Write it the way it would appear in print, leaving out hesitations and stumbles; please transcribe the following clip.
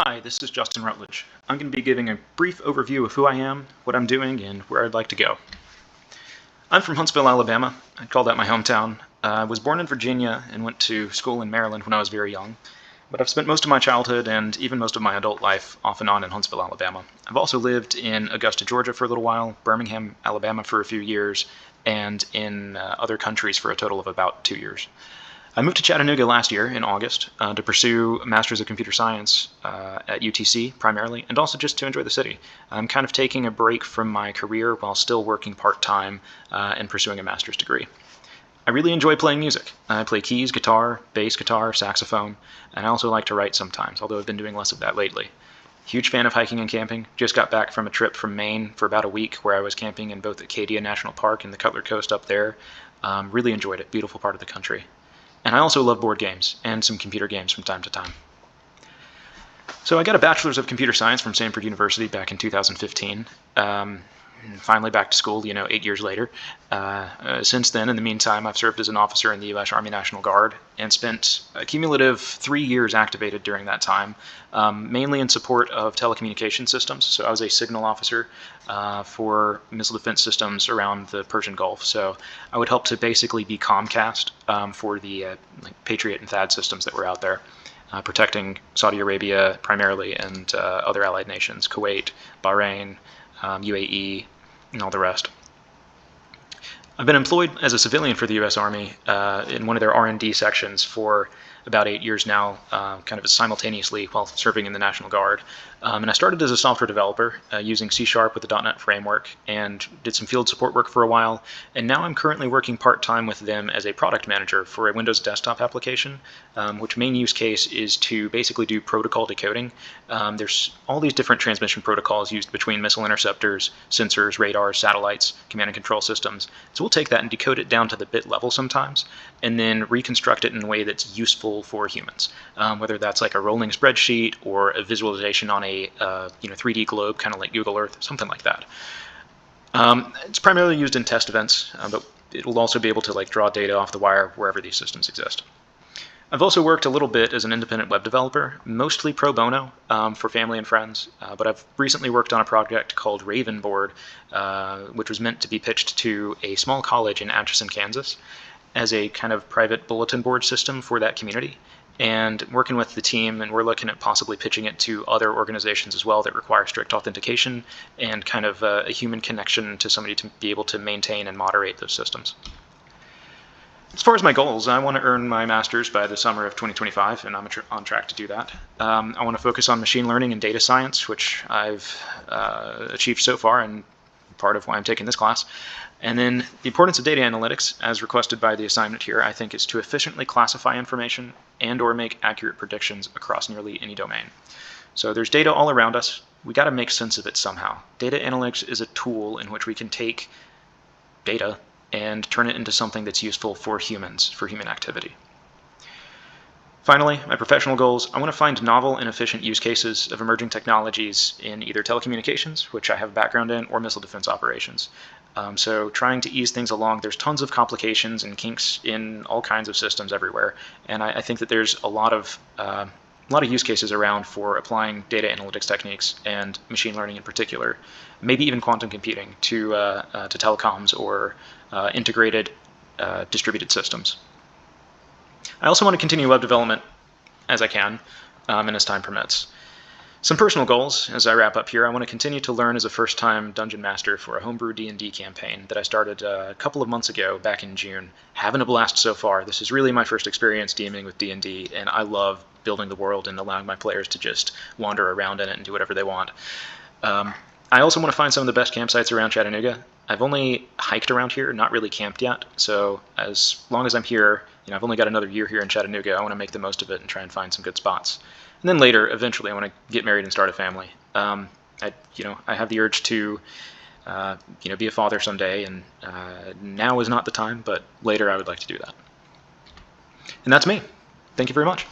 Hi, this is Justin Rutledge. I'm going to be giving a brief overview of who I am, what I'm doing, and where I'd like to go. I'm from Huntsville, Alabama. I'd call that my hometown. I was born in Virginia and went to school in Maryland when I was very young, but I've spent most of my childhood and even most of my adult life off and on in Huntsville, Alabama. I've also lived in Augusta, Georgia for a little while, Birmingham, Alabama for a few years, and in other countries for a total of about 2 years. I moved to Chattanooga last year in August to pursue a Master's of Computer Science at UTC primarily, and also just to enjoy the city. I'm kind of taking a break from my career while still working part-time and pursuing a master's degree. I really enjoy playing music. I play keys, guitar, bass guitar, saxophone, and I also like to write sometimes, although I've been doing less of that lately. Huge fan of hiking and camping. Just got back from a trip from Maine for about a week where I was camping in both Acadia National Park and the Cutler Coast up there. Really enjoyed it. Beautiful part of the country. And I also love board games and some computer games from time to time. So I got a Bachelor's of Computer Science from Stanford University back in 2015. Finally back to school, 8 years later. Since then, in the meantime, I've served as an officer in the U.S. Army National Guard and spent a cumulative 3 years activated during that time, mainly in support of telecommunication systems. So I was a signal officer for missile defense systems around the Persian Gulf. So I would help to basically be Comcast for the Patriot and THAAD systems that were out there, protecting Saudi Arabia primarily and other allied nations, Kuwait, Bahrain, UAE, and all the rest. I've been employed as a civilian for the U.S. Army in one of their R&D sections for about 8 years now, kind of simultaneously while serving in the National Guard. And I started as a software developer using C# with the .NET framework and did some field support work for a while. And now I'm currently working part-time with them as a product manager for a Windows desktop application, which main use case is to basically do protocol decoding. There's all these different transmission protocols used between missile interceptors, sensors, radars, satellites, command and control systems. So we'll take that and decode it down to the bit level sometimes, and then reconstruct it in a way that's useful for humans, whether that's like a rolling spreadsheet or a visualization on a 3D globe, kind of like Google Earth, something like that. It's primarily used in test events, but it will also be able to draw data off the wire wherever these systems exist. I've also worked a little bit as an independent web developer, mostly pro bono for family and friends, but I've recently worked on a project called Raven Board, which was meant to be pitched to a small college in Atchison, Kansas, as a kind of private bulletin board system for that community. And working with the team, and we're looking at possibly pitching it to other organizations as well that require strict authentication and kind of a human connection to somebody to be able to maintain and moderate those systems. As far as my goals, I want to earn my master's by the summer of 2025, and I'm on track to do that. I want to focus on machine learning and data science, which I've achieved so far, and part of why I'm taking this class. And then the importance of data analytics, as requested by the assignment here, I think is to efficiently classify information and or make accurate predictions across nearly any domain. So there's data all around us. We got to make sense of it somehow. Data analytics is a tool in which we can take data and turn it into something that's useful for humans, for human activity. Finally, my professional goals, I want to find novel and efficient use cases of emerging technologies in either telecommunications, which I have a background in, or missile defense operations. So trying to ease things along, there's tons of complications and kinks in all kinds of systems everywhere, and I think that there's a lot of use cases around for applying data analytics techniques and machine learning in particular, maybe even quantum computing to telecoms or integrated distributed systems. I also want to continue web development as I can and as time permits. Some personal goals as I wrap up here. I want to continue to learn as a first-time dungeon master for a homebrew D&D campaign that I started a couple of months ago back in June. Having a blast so far. This is really my first experience DMing with D&D, and I love building the world and allowing my players to just wander around in it and do whatever they want. I also want to find some of the best campsites around Chattanooga. I've only hiked around here, not really camped yet, so as long as I'm here, I've only got another year here in Chattanooga. I want to make the most of it and try and find some good spots. And then later, eventually, I want to get married and start a family. I have the urge to, be a father someday, and now is not the time, but later I would like to do that. And that's me. Thank you very much.